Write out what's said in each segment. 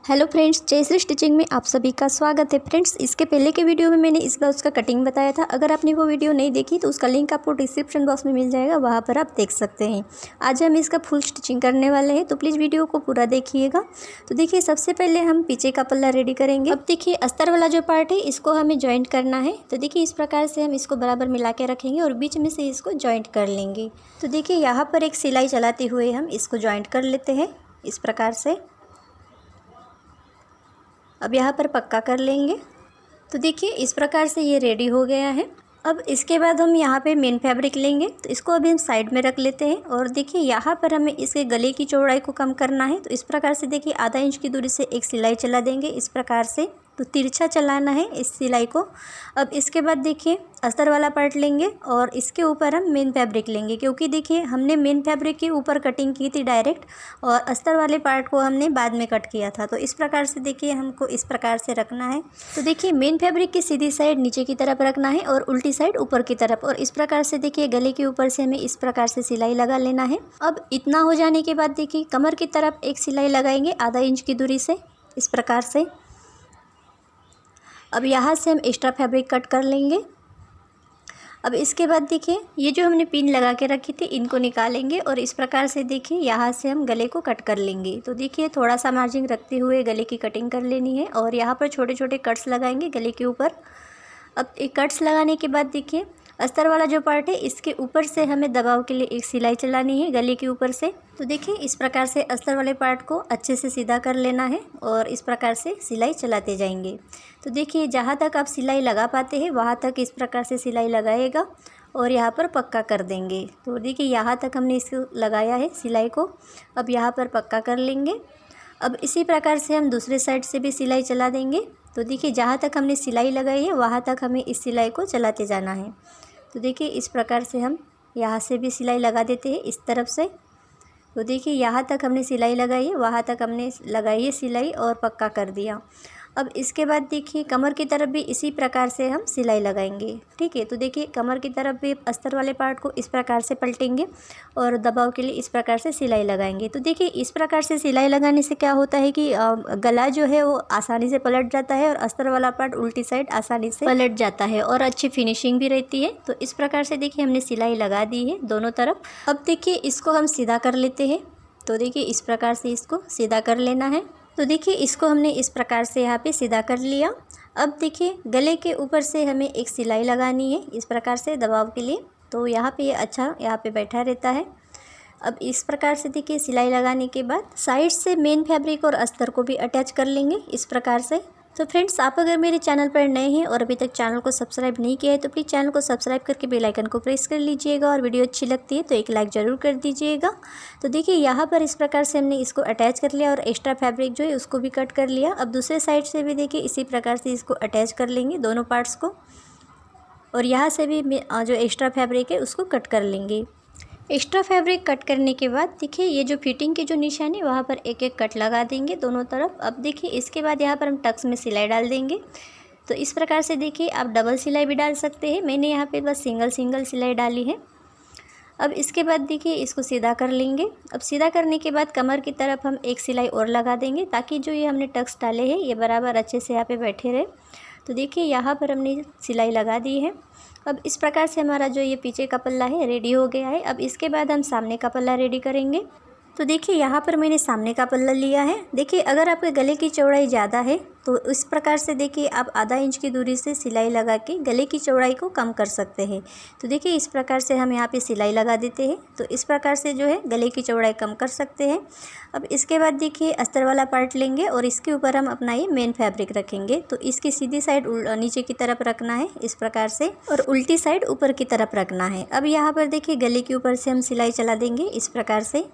Hello friends, Jayashree stitching में आप सभी का स्वागत है। फ्रेंड्स, इसके पहले के वीडियो में मैंने इस ब्लाउज़ का कटिंग बताया था। अगर आपने वो वीडियो नहीं देखी तो उसका लिंक आपको डिस्क्रिप्शन बॉक्स में मिल जाएगा, वहाँ पर आप देख सकते हैं। आज हम इसका फुल स्टिचिंग करने वाले हैं, तो प्लीज़ वीडियो को पूरा देखिएगा। तो देखिए, सबसे पहले हम पीछे का पल्ला रेडी करेंगे। अब देखिए, अस्तर वाला जो पार्ट है इसको हमें जॉइंट करना है। तो देखिए, इस प्रकार से हम इसको बराबर मिला के रखेंगे और बीच में से इसको जॉइंट कर लेंगे। तो देखिए, यहाँ पर एक सिलाई चलाते हुए हम इसको जॉइंट कर लेते हैं इस प्रकार से। अब यहाँ पर पक्का कर लेंगे। तो देखिए, इस प्रकार से ये रेडी हो गया है। अब इसके बाद हम यहाँ पे मेन फैब्रिक लेंगे, तो इसको अभी हम साइड में रख लेते हैं। और देखिए, यहाँ पर हमें इसके गले की चौड़ाई को कम करना है। तो इस प्रकार से देखिए, आधा इंच की दूरी से एक सिलाई चला देंगे इस प्रकार से। तो तिरछा चलाना है इस सिलाई को। अब इसके बाद देखिए, अस्तर वाला पार्ट लेंगे और इसके ऊपर हम मेन फैब्रिक लेंगे, क्योंकि देखिए हमने मेन फैब्रिक के ऊपर कटिंग की थी डायरेक्ट, और अस्तर वाले पार्ट को हमने बाद में कट किया था। तो इस प्रकार से देखिए, हमको इस प्रकार से रखना है। तो देखिए, मेन फैब्रिक की सीधी साइड नीचे की तरफ रखना है और उल्टी साइड ऊपर की तरफ। और इस प्रकार से देखिए, गले के ऊपर से हमें इस प्रकार से सिलाई लगा लेना है। अब इतना हो जाने के बाद देखिए, कमर की तरफ एक सिलाई लगाएंगे आधा इंच की दूरी से इस प्रकार से। अब यहाँ से हम एक्स्ट्रा फैब्रिक कट कर लेंगे। अब इसके बाद देखिए, ये जो हमने पिन लगा के रखी थी इनको निकालेंगे और इस प्रकार से देखिए, यहाँ से हम गले को कट कर लेंगे। तो देखिए, थोड़ा सा मार्जिन रखते हुए गले की कटिंग कर लेनी है और यहाँ पर छोटे छोटे कट्स लगाएंगे गले के ऊपर। अब एक कट्स लगाने के बाद देखिए, अस्तर वाला जो पार्ट है इसके ऊपर से हमें दबाव के लिए एक सिलाई चलानी है गले के ऊपर से। तो देखिए, इस प्रकार से अस्तर वाले पार्ट को अच्छे से सीधा कर लेना है और इस प्रकार से सिलाई चलाते जाएंगे। तो देखिए, जहाँ तक आप सिलाई लगा पाते हैं वहाँ तक इस प्रकार से सिलाई लगाइएगा और यहाँ पर पक्का कर देंगे। तो देखिए, यहाँ तक हमने इसको लगाया है सिलाई को। अब यहाँ पर पक्का कर लेंगे। अब इसी प्रकार से हम दूसरे साइड से भी सिलाई चला देंगे। तो देखिए, जहाँ तक हमने सिलाई लगाई है वहाँ तक हमें इस सिलाई को चलाते जाना है। तो देखिए, इस प्रकार से हम यहाँ से भी सिलाई लगा देते हैं इस तरफ से। तो देखिए, यहाँ तक हमने सिलाई लगाई है, वहाँ तक हमने लगाई है सिलाई और पक्का कर दिया। अब इसके बाद देखिए, कमर की तरफ भी इसी प्रकार से हम सिलाई लगाएंगे। ठीक है। तो देखिए, कमर की तरफ भी अस्तर वाले पार्ट को इस प्रकार से पलटेंगे और दबाव के लिए इस प्रकार से सिलाई लगाएंगे। तो देखिए, इस प्रकार से सिलाई लगाने से क्या होता है कि गला जो है वो आसानी से पलट जाता है और अस्तर वाला पार्ट उल्टी साइड आसानी से पलट जाता है और अच्छी फिनिशिंग भी रहती है। तो इस प्रकार से देखिए, हमने सिलाई लगा दी है दोनों तरफ। अब देखिए, इसको हम सीधा कर लेते हैं। तो देखिए, इस प्रकार से इसको सीधा कर लेना है। तो देखिए, इसको हमने इस प्रकार से यहाँ पे सीधा कर लिया। अब देखिए, गले के ऊपर से हमें एक सिलाई लगानी है इस प्रकार से दबाव के लिए। तो यहाँ पे ये अच्छा यहाँ पे बैठा रहता है। अब इस प्रकार से देखिए, सिलाई लगाने के बाद साइड से मेन फैब्रिक और अस्तर को भी अटैच कर लेंगे इस प्रकार से। तो फ्रेंड्स, आप अगर मेरे चैनल पर नए हैं और अभी तक चैनल को सब्सक्राइब नहीं किया है तो प्लीज़ चैनल को सब्सक्राइब करके बेल आइकन को प्रेस कर लीजिएगा, और वीडियो अच्छी लगती है तो एक लाइक ज़रूर कर दीजिएगा। तो देखिए, यहाँ पर इस प्रकार से हमने इसको अटैच कर लिया और एक्स्ट्रा फैब्रिक जो है उसको भी कट कर लिया। अब दूसरे साइड से भी देखिए, इसी प्रकार से इसको अटैच कर लेंगे दोनों पार्ट्स को, और यहाँ से भी जो एक्स्ट्रा फैब्रिक है उसको कट कर लेंगे। एक्स्ट्रा फैब्रिक कट करने के बाद देखिए, ये जो फिटिंग के जो निशान है वहाँ पर एक एक कट लगा देंगे दोनों तरफ। अब देखिए, इसके बाद यहाँ पर हम टक्स में सिलाई डाल देंगे। तो इस प्रकार से देखिए, आप डबल सिलाई भी डाल सकते हैं। मैंने यहाँ पे बस सिंगल सिलाई डाली है। अब इसके बाद देखिए, इसको सीधा कर लेंगे। अब सीधा करने के बाद कमर की तरफ हम एक सिलाई और लगा देंगे, ताकि जो ये हमने टक्स डाले हैं ये बराबर अच्छे से यहाँ पे बैठे रहे। तो देखिए, यहाँ पर हमने सिलाई लगा दी है। अब इस प्रकार से हमारा जो ये पीछे का पल्ला है रेडी हो गया है। अब इसके बाद हम सामने का पल्ला रेडी करेंगे। तो देखिए, यहाँ पर मैंने सामने का पल्ला लिया है। देखिए, अगर आपके गले की चौड़ाई ज़्यादा है तो इस प्रकार से देखिए, आप आधा इंच की दूरी से सिलाई लगा के गले की चौड़ाई को कम कर सकते हैं। तो देखिए, इस प्रकार से हम यहाँ पे सिलाई लगा देते हैं। तो इस प्रकार से जो है गले की चौड़ाई कम कर सकते हैं। अब इसके बाद देखिए, अस्तर वाला पार्ट लेंगे और इसके ऊपर हम अपना ये मेन फैब्रिक रखेंगे। तो इसकी सीधी साइड नीचे की तरफ रखना है इस प्रकार से, और उल्टी साइड ऊपर की तरफ रखना है। अब यहाँ पर देखिए, गले के ऊपर से हम सिलाई चला देंगे इस प्रकार से।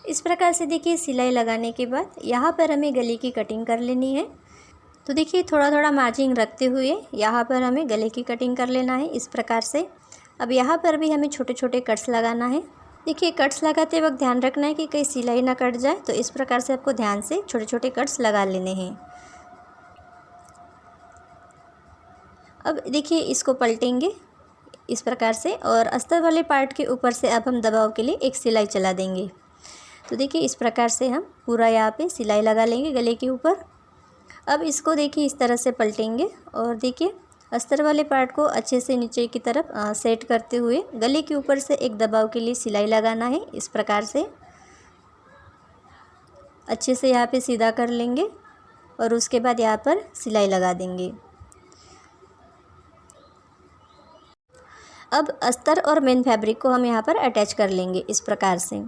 इस प्रकार से देखिए, सिलाई लगाने के बाद यहाँ पर हमें गले की कटिंग कर लेनी है। तो देखिए, थोड़ा थोड़ा मार्जिन रखते हुए यहाँ पर हमें गले की कटिंग कर लेना है इस प्रकार से। अब यहाँ पर भी हमें छोटे छोटे कट्स लगाना है। देखिए, कट्स लगाते वक्त ध्यान रखना है कि कहीं सिलाई ना कट जाए। तो इस प्रकार से आपको ध्यान से छोटे छोटे कट्स लगा लेने हैं। अब देखिए, इसको पलटेंगे इस प्रकार से और अस्तर वाले पार्ट के ऊपर से अब हम दबाव के लिए एक सिलाई चला देंगे। तो देखिए इस प्रकार से हम पूरा यहाँ पे सिलाई लगा लेंगे गले के ऊपर। अब इसको देखिए इस तरह से पलटेंगे और देखिए अस्तर वाले पार्ट को अच्छे से नीचे की तरफ सेट करते हुए गले के ऊपर से एक दबाव के लिए सिलाई लगाना है। इस प्रकार से अच्छे से यहाँ पे सीधा कर लेंगे और उसके बाद यहाँ पर सिलाई लगा देंगे। अब अस्तर और मेन फैब्रिक को हम यहाँ पर अटैच कर लेंगे इस प्रकार से।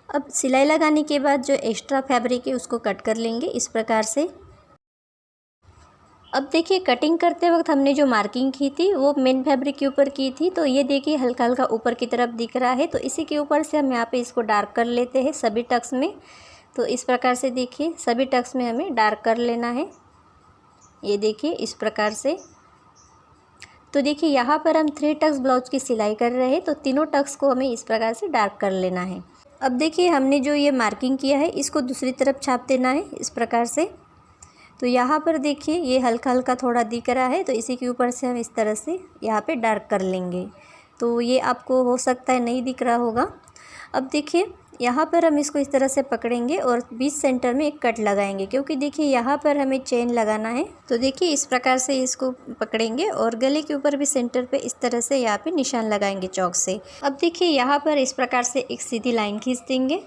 अब सिलाई लगाने के बाद जो एक्स्ट्रा फैब्रिक है उसको कट कर लेंगे इस प्रकार से। अब देखिए कटिंग करते वक्त हमने जो मार्किंग की थी वो मेन फैब्रिक के ऊपर की थी, तो ये देखिए हल्का हल्का ऊपर की तरफ दिख रहा है, तो इसी के ऊपर से हम यहाँ पे इसको डार्क कर लेते हैं सभी टक्स में। तो इस प्रकार से देखिए सभी टक्स में हमें डार्क कर लेना है, ये देखिए इस प्रकार से। तो देखिए यहाँ पर हम 3 टक्स ब्लाउज की सिलाई कर रहे हैं, तो तीनों टक्स को हमें इस प्रकार से डार्क कर लेना है। अब देखिए हमने जो ये मार्किंग किया है इसको दूसरी तरफ छाप देना है इस प्रकार से। तो यहाँ पर देखिए ये हल्का हल्का थोड़ा दिख रहा है, तो इसी के ऊपर से हम इस तरह से यहाँ पे डार्क कर लेंगे। तो ये आपको हो सकता है नहीं दिख रहा होगा। अब देखिए यहाँ पर हम इसको इस तरह से पकड़ेंगे और बीच सेंटर में एक कट लगाएंगे, क्योंकि देखिए यहाँ पर हमें चेन लगाना है। तो देखिए इस प्रकार से इसको पकड़ेंगे और गले के ऊपर भी सेंटर पे इस तरह से यहाँ पे निशान लगाएंगे चौक से। अब देखिए यहाँ पर इस प्रकार से एक सीधी लाइन खींच देंगे।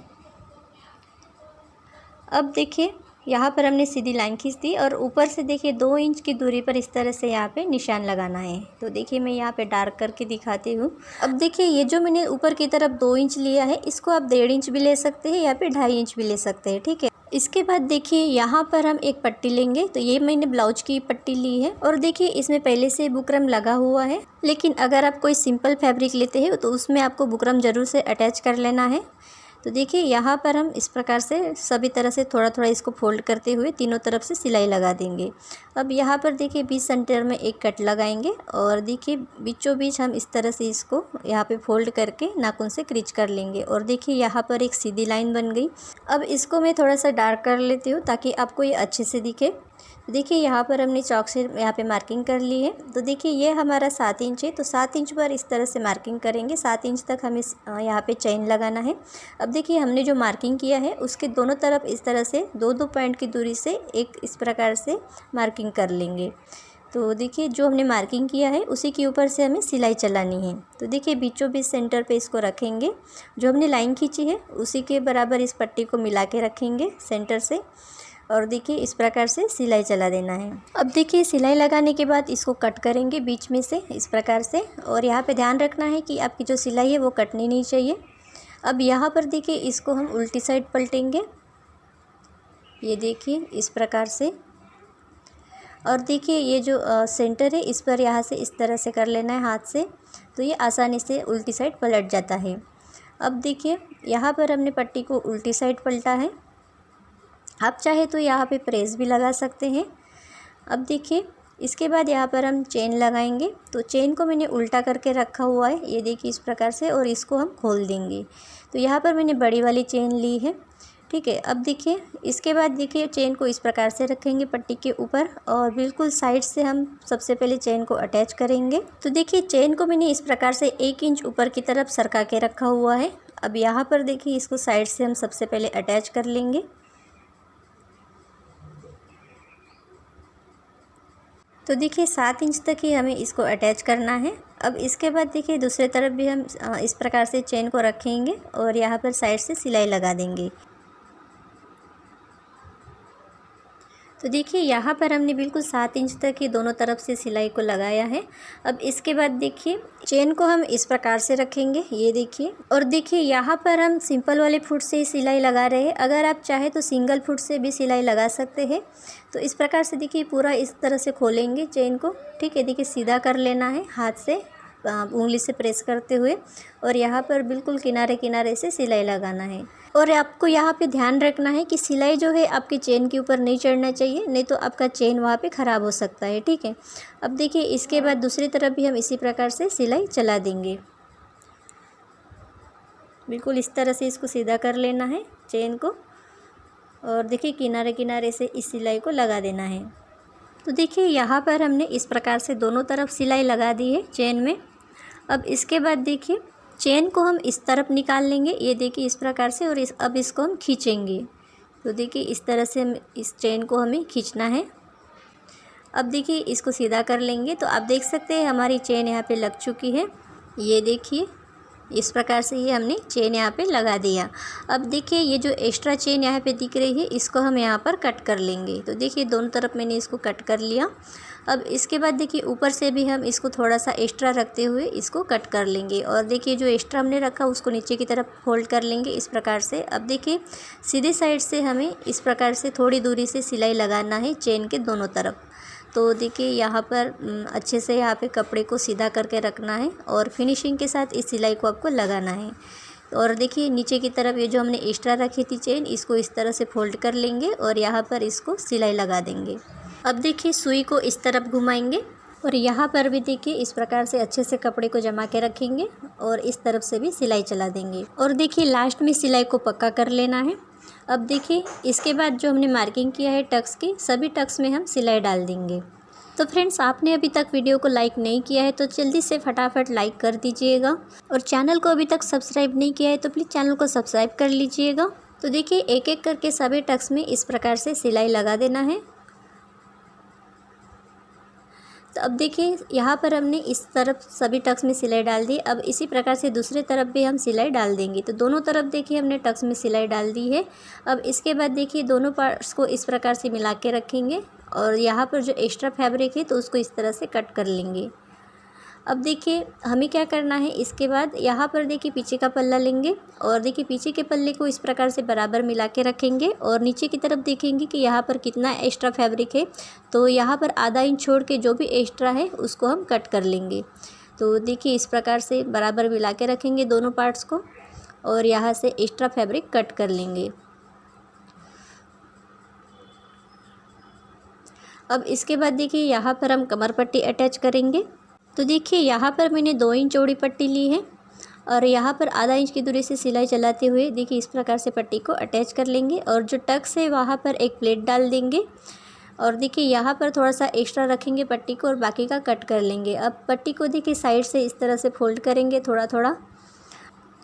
अब देखिए यहाँ पर हमने सीधी लाइन खींच दी और ऊपर से देखिए 2 इंच की दूरी पर इस तरह से यहाँ पे निशान लगाना है। तो देखिए मैं यहाँ पे डार्क करके दिखाती हूँ। अब देखिए ये जो मैंने ऊपर की तरफ 2 इंच लिया है इसको आप 1.5 इंच भी ले सकते हैं या फिर 2.5 इंच भी ले सकते हैं, ठीक है। इसके बाद देखिए यहाँ पर हम एक पट्टी लेंगे, तो ये मैंने ब्लाउज की पट्टी ली है और देखिए इसमें पहले से बुकरम लगा हुआ है, लेकिन अगर आप कोई सिंपल फैब्रिक लेते हैं तो उसमें आपको बुकरम ज़रूर से अटैच कर लेना है। तो देखिए यहाँ पर हम इस प्रकार से सभी तरह से थोड़ा थोड़ा इसको फोल्ड करते हुए तीनों तरफ से सिलाई लगा देंगे। अब यहाँ पर देखिए बीच सेंटर में एक कट लगाएंगे और देखिए बीचों बीच हम इस तरह से इसको यहाँ पे फोल्ड करके नाखून से क्रीच कर लेंगे और देखिए यहाँ पर एक सीधी लाइन बन गई। अब इसको मैं थोड़ा सा डार्क कर लेती हूँ ताकि आपको ये अच्छे से दिखे। देखिए यहाँ पर हमने चॉक से यहाँ पे मार्किंग कर ली है। तो देखिए ये हमारा 7 इंच है, तो 7 इंच पर इस तरह से मार्किंग करेंगे। 7 इंच तक हमें यहाँ पे चेन लगाना है। अब देखिए हमने जो मार्किंग किया है उसके दोनों तरफ इस तरह से 2-2 पॉइंट की दूरी से एक इस प्रकार से मार्किंग कर लेंगे। तो देखिए जो हमने मार्किंग किया है उसी के ऊपर से हमें सिलाई चलानी है। तो देखिए बीचों बीच सेंटर पे इसको रखेंगे, जो हमने लाइन खींची है उसी के बराबर इस पट्टी को मिला के रखेंगे सेंटर से और देखिए इस प्रकार से सिलाई चला देना है। अब देखिए सिलाई लगाने के बाद इसको कट करेंगे बीच में से इस प्रकार से, और यहाँ पे ध्यान रखना है कि आपकी जो सिलाई है वो कटनी नहीं चाहिए। अब यहाँ पर देखिए इसको हम उल्टी साइड पलटेंगे, ये देखिए इस प्रकार से। और देखिए ये जो सेंटर है इस पर यहाँ से इस तरह से कर लेना है हाथ से, तो ये आसानी से उल्टी साइड पलट जाता है। अब देखिए यहाँ पर हमने पट्टी को उल्टी साइड पलटा है, आप चाहे तो यहाँ पे प्रेस भी लगा सकते हैं। अब देखिए इसके बाद यहाँ पर हम चेन लगाएंगे, तो चेन को मैंने उल्टा करके रखा हुआ है, ये देखिए इस प्रकार से, और इसको हम खोल देंगे। तो यहाँ पर मैंने बड़ी वाली चेन ली है, ठीक है। अब देखिए इसके बाद देखिए चेन को इस प्रकार से रखेंगे पट्टी के ऊपर और बिल्कुल साइड से हम सबसे पहले चेन को अटैच करेंगे। तो देखिए चेन को मैंने इस प्रकार से 1 इंच ऊपर की तरफ सरका के रखा हुआ है। अब यहाँ पर देखिए इसको साइड से हम सबसे पहले अटैच कर लेंगे। तो देखिए 7 इंच तक ही हमें इसको अटैच करना है। अब इसके बाद देखिए दूसरे तरफ भी हम इस प्रकार से चेन को रखेंगे और यहाँ पर साइड से सिलाई लगा देंगे। तो देखिए यहाँ पर हमने बिल्कुल 7 इंच तक ही दोनों तरफ से सिलाई को लगाया है। अब इसके बाद देखिए चेन को हम इस प्रकार से रखेंगे, ये देखिए, और देखिए यहाँ पर हम सिंपल वाले फुट से ही सिलाई लगा रहे हैं। अगर आप चाहे तो सिंगल फुट से भी सिलाई लगा सकते हैं। तो इस प्रकार से देखिए पूरा इस तरह से खोलेंगे चेन को, ठीक है। देखिए सीधा कर लेना है हाथ से, उंगली से प्रेस करते हुए, और यहाँ पर बिल्कुल किनारे किनारे से सिलाई लगाना है। और आपको यहाँ पे ध्यान रखना है कि सिलाई जो है आपकी चेन के ऊपर नहीं चढ़ना चाहिए, नहीं तो आपका चेन वहाँ पे ख़राब हो सकता है, ठीक है। अब देखिए इसके बाद दूसरी तरफ भी हम इसी प्रकार से सिलाई चला देंगे। बिल्कुल इस तरह से इसको सीधा कर लेना है चेन को, और देखिए किनारे किनारे से इस सिलाई को लगा देना है। तो देखिए यहाँ पर हमने इस प्रकार से दोनों तरफ सिलाई लगा दी है चेन में। अब इसके बाद देखिए चेन को हम इस तरफ निकाल लेंगे, ये देखिए इस प्रकार से, और अब इसको हम खींचेंगे। तो देखिए इस तरह से हम इस चेन को हमें खींचना है। अब देखिए इसको सीधा कर लेंगे तो आप देख सकते हैं हमारी चेन यहाँ पे लग चुकी है। ये देखिए इस प्रकार से ये हमने चेन यहाँ पे लगा दिया। अब देखिए ये जो एक्स्ट्रा चेन यहाँ पे दिख रही है इसको हम यहाँ पर कट कर लेंगे। तो देखिए दोनों तरफ मैंने इसको कट कर लिया। अब इसके बाद देखिए ऊपर से भी हम इसको थोड़ा सा एक्स्ट्रा रखते हुए इसको कट कर लेंगे। और देखिए जो एक्स्ट्रा हमने रखा उसको नीचे की तरफ फोल्ड कर लेंगे इस प्रकार से। अब देखिए सीधे साइड से हमें इस प्रकार से थोड़ी दूरी से सिलाई लगाना है चेन के दोनों तरफ। तो देखिए यहाँ पर अच्छे से यहाँ पे कपड़े को सीधा करके रखना है और फिनिशिंग के साथ इस सिलाई को आपको लगाना है। और देखिए नीचे की तरफ ये जो हमने एक्स्ट्रा रखी थी चेन, इसको इस तरह से फोल्ड कर लेंगे और यहाँ पर इसको सिलाई लगा देंगे। अब देखिए सुई को इस तरफ घुमाएंगे और यहाँ पर भी देखिए इस प्रकार से अच्छे से कपड़े को जमा के रखेंगे और इस तरफ से भी सिलाई चला देंगे। और देखिए लास्ट में सिलाई को पक्का कर लेना है। अब देखिए इसके बाद जो हमने मार्किंग किया है टक्स की, सभी टक्स में हम सिलाई डाल देंगे। तो फ्रेंड्स आपने अभी तक वीडियो को लाइक नहीं किया है तो जल्दी से फटाफट लाइक कर दीजिएगा, और चैनल को अभी तक सब्सक्राइब नहीं किया है तो प्लीज़ चैनल को सब्सक्राइब कर लीजिएगा। तो देखिए एक एक करके सभी टक्स में इस प्रकार से सिलाई लगा देना है। तो अब देखिए यहाँ पर हमने इस तरफ सभी टक्स में सिलाई डाल दी। अब इसी प्रकार से दूसरे तरफ भी हम सिलाई डाल देंगे। तो दोनों तरफ देखिए हमने टक्स में सिलाई डाल दी है। अब इसके बाद देखिए दोनों पार्ट्स को इस प्रकार से मिला के रखेंगे और यहाँ पर जो एक्स्ट्रा फैब्रिक है तो उसको इस तरह से कट कर लेंगे। अब देखिए हमें क्या करना है, इसके बाद यहाँ पर देखिए पीछे का पल्ला लेंगे और देखिए पीछे के पल्ले को इस प्रकार से बराबर मिला के रखेंगे और नीचे की तरफ देखेंगे कि यहाँ पर कितना एक्स्ट्रा फैब्रिक है। तो यहाँ पर आधा इंच छोड़ के जो भी एक्स्ट्रा है उसको हम कट कर लेंगे। तो देखिए इस प्रकार से बराबर मिला के रखेंगे दोनों पार्ट्स को और यहाँ से एक्स्ट्रा फैब्रिक कट कर लेंगे। अब इसके बाद देखिए यहाँ पर हम कमर पट्टी अटैच करेंगे। तो देखिए यहाँ पर मैंने 2 इंच चौड़ी पट्टी ली है और यहाँ पर आधा इंच की दूरी से सिलाई चलाते हुए देखिए इस प्रकार से पट्टी को अटैच कर लेंगे और जो टक्स है वहाँ पर एक प्लेट डाल देंगे और देखिए यहाँ पर थोड़ा सा एक्स्ट्रा रखेंगे पट्टी को और बाकी का कट कर लेंगे। अब पट्टी को देखिए साइड से इस तरह से फोल्ड करेंगे थोड़ा थोड़ा।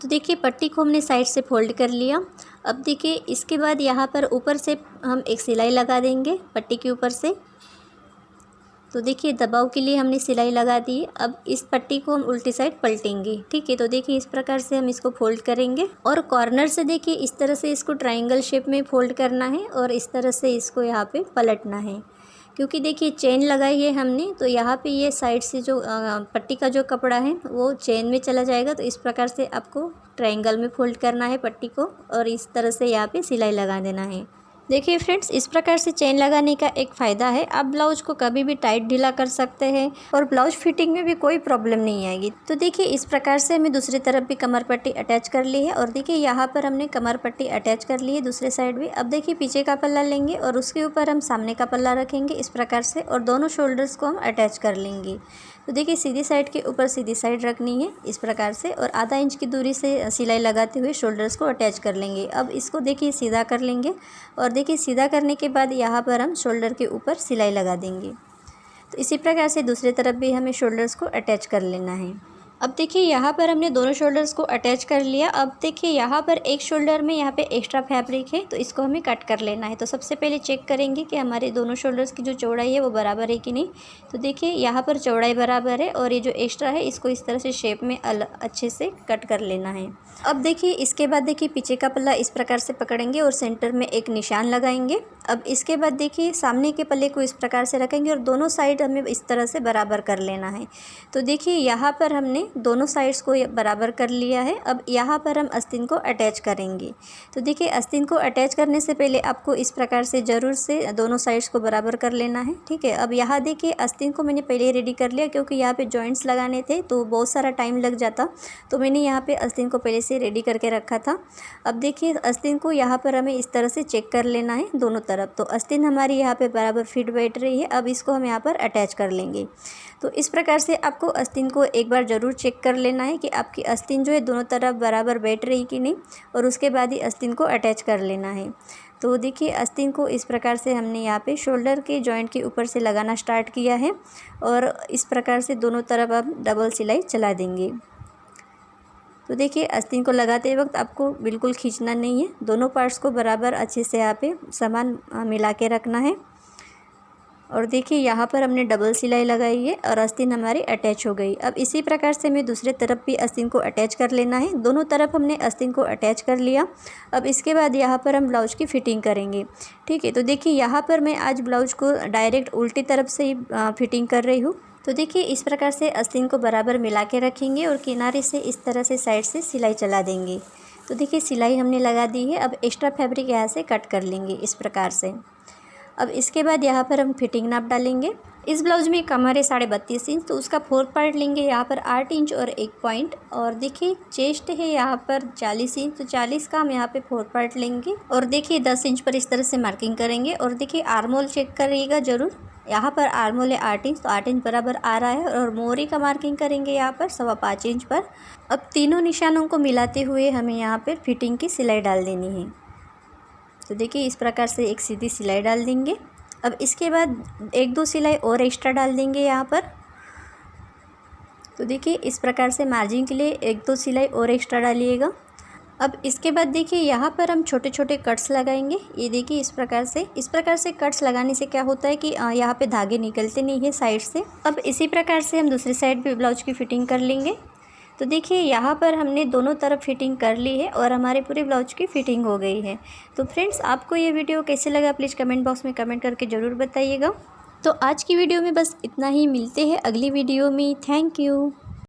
तो देखिए पट्टी को हमने साइड से फोल्ड कर लिया। अब देखिए इसके बाद यहाँ पर ऊपर से हम एक सिलाई लगा देंगे पट्टी के ऊपर से। तो देखिए दबाव के लिए हमने सिलाई लगा दी है। अब इस पट्टी को हम उल्टी साइड पलटेंगे, ठीक है। तो देखिए इस प्रकार से हम इसको फोल्ड करेंगे और कॉर्नर से देखिए इस तरह से इसको ट्रायंगल शेप में फोल्ड करना है और इस तरह से इसको यहाँ पे पलटना है। क्योंकि देखिए चेन लगाई है हमने तो यहाँ पे ये साइड से जो पट्टी का जो कपड़ा है वो चेन में चला जाएगा। तो इस प्रकार से आपको ट्रायंगल में फोल्ड करना है पट्टी को और इस तरह से यहाँ पे सिलाई लगा देना है। देखिए फ्रेंड्स इस प्रकार से चेन लगाने का एक फ़ायदा है, आप ब्लाउज को कभी भी टाइट ढीला कर सकते हैं और ब्लाउज फिटिंग में भी कोई प्रॉब्लम नहीं आएगी। तो देखिए इस प्रकार से हमें दूसरी तरफ भी कमर पट्टी अटैच कर ली है और देखिए यहाँ पर हमने कमर पट्टी अटैच कर ली है दूसरे साइड भी। अब देखिए पीछे का पल्ला लेंगे और उसके ऊपर हम सामने का पल्ला रखेंगे इस प्रकार से और दोनों शोल्डर्स को हम अटैच कर लेंगे। तो देखिए सीधी साइड के ऊपर सीधी साइड रखनी है इस प्रकार से और आधा इंच की दूरी से सिलाई लगाते हुए शोल्डर्स को अटैच कर लेंगे। अब इसको देखिए सीधा कर लेंगे और देखिए सीधा करने के बाद यहाँ पर हम शोल्डर के ऊपर सिलाई लगा देंगे। तो इसी प्रकार से दूसरी तरफ भी हमें शोल्डर्स को अटैच कर लेना है। अब देखिए यहाँ पर हमने दोनों शोल्डर्स को अटैच कर लिया। अब देखिए यहाँ पर एक शोल्डर में यहाँ पे एक्स्ट्रा फैब्रिक है तो इसको हमें कट कर लेना है। तो सबसे पहले चेक करेंगे कि हमारे दोनों शोल्डर्स की जो चौड़ाई है वो बराबर है कि नहीं। तो देखिए यहाँ पर चौड़ाई बराबर है और ये जो एक्स्ट्रा है इसको इस तरह से शेप में अच्छे से कट कर लेना है। अब देखिए इसके बाद देखिए पीछे का पल्ला इस प्रकार से पकड़ेंगे और सेंटर में एक निशान लगाएंगे। अब इसके बाद देखिए सामने के पल्ले को इस प्रकार से रखेंगे और दोनों साइड हमें इस तरह से बराबर कर लेना है। तो देखिए यहाँ पर हमने दोनों साइड्स को बराबर कर लिया है। अब यहाँ पर हम आस्तीन को अटैच करेंगे। तो देखिए आस्तीन को अटैच करने से पहले आपको इस प्रकार से ज़रूर से दोनों साइड्स को बराबर कर लेना है, ठीक है। अब यहाँ देखिए आस्तीन को मैंने पहले ही रेडी कर लिया क्योंकि यहाँ पे जॉइंट्स लगाने थे तो बहुत सारा टाइम लग जाता, तो मैंने यहाँ पे आस्तीन को पहले से रेडी करके रखा था। अब देखिए आस्तीन को यहाँ पर हमें इस तरह से चेक कर लेना है दोनों तरफ। तो आस्तीन हमारी यहाँ पे बराबर फिट बैठ रही है। अब इसको हम यहाँ पर अटैच कर लेंगे। तो इस प्रकार से आपको आस्तीन को एक बार ज़रूर चेक कर लेना है कि आपकी आस्तीन जो है दोनों तरफ बराबर बैठ रही कि नहीं और उसके बाद ही आस्तीन को अटैच कर लेना है। तो देखिए आस्तीन को इस प्रकार से हमने यहाँ पे शोल्डर के जॉइंट के ऊपर से लगाना स्टार्ट किया है और इस प्रकार से दोनों तरफ अब डबल सिलाई चला देंगे। तो देखिए आस्तीन को लगाते वक्त आपको बिल्कुल खींचना नहीं है, दोनों पार्ट्स को बराबर अच्छे से यहाँ पे समान मिला के रखना है। और देखिए यहाँ पर हमने डबल सिलाई लगाई है और आस्तीन हमारी अटैच हो गई। अब इसी प्रकार से हमें दूसरे तरफ भी आस्तीन को अटैच कर लेना है। दोनों तरफ हमने आस्तीन को अटैच कर लिया। अब इसके बाद यहाँ पर हम ब्लाउज की फ़िटिंग करेंगे। ठीक है, तो देखिए यहाँ पर मैं आज ब्लाउज को डायरेक्ट उल्टी तरफ से ही फिटिंग कर रही हूँ। तो देखिए इस प्रकार से आस्तीन को बराबर मिला के रखेंगे और किनारे से इस तरह से साइड से सिलाई चला देंगे। तो देखिए सिलाई हमने लगा दी है। अब एक्स्ट्रा फैब्रिक यहाँ से कट कर लेंगे इस प्रकार से। अब इसके बाद यहाँ पर हम फिटिंग नाप डालेंगे। इस ब्लाउज में कमर है 32.5 इंच, तो उसका 4th पार्ट लेंगे यहाँ पर 8 इंच और 1 पॉइंट। और देखिए चेस्ट है यहाँ पर 40 इंच, तो 40 का हम यहाँ पे 4th पार्ट लेंगे। और देखिए 10 इंच पर इस तरह से मार्किंग करेंगे। और देखिए आर्मोल चेक करिएगा ज़रूर, यहाँ पर आर्मोल है 8 इंच, तो 8 इंच बराबर आ रहा है। और मोरी का मार्किंग करेंगे यहाँ पर 5.25 इंच पर। अब तीनों निशानों को मिलाते हुए हमें यहाँ पर फिटिंग की सिलाई डाल देनी है। तो देखिए इस प्रकार से एक सीधी सिलाई डाल देंगे। अब इसके बाद 1-2 सिलाई और एक्स्ट्रा डाल देंगे यहाँ पर। तो देखिए इस प्रकार से मार्जिन के लिए 1-2 सिलाई और एक्स्ट्रा डालिएगा। अब इसके बाद देखिए यहाँ पर हम छोटे छोटे कट्स लगाएंगे। ये देखिए इस प्रकार से कट्स लगाने से क्या होता है कि यहाँ पे धागे निकलते नहीं है साइड से। अब इसी प्रकार से हम दूसरी साइड भी ब्लाउज की फ़िटिंग कर लेंगे। तो देखिए यहाँ पर हमने दोनों तरफ फिटिंग कर ली है और हमारे पूरे ब्लाउज की फ़िटिंग हो गई है। तो फ्रेंड्स आपको ये वीडियो कैसे लगा प्लीज़ कमेंट बॉक्स में कमेंट करके ज़रूर बताइएगा। तो आज की वीडियो में बस इतना ही, मिलते हैं अगली वीडियो में। Thank you.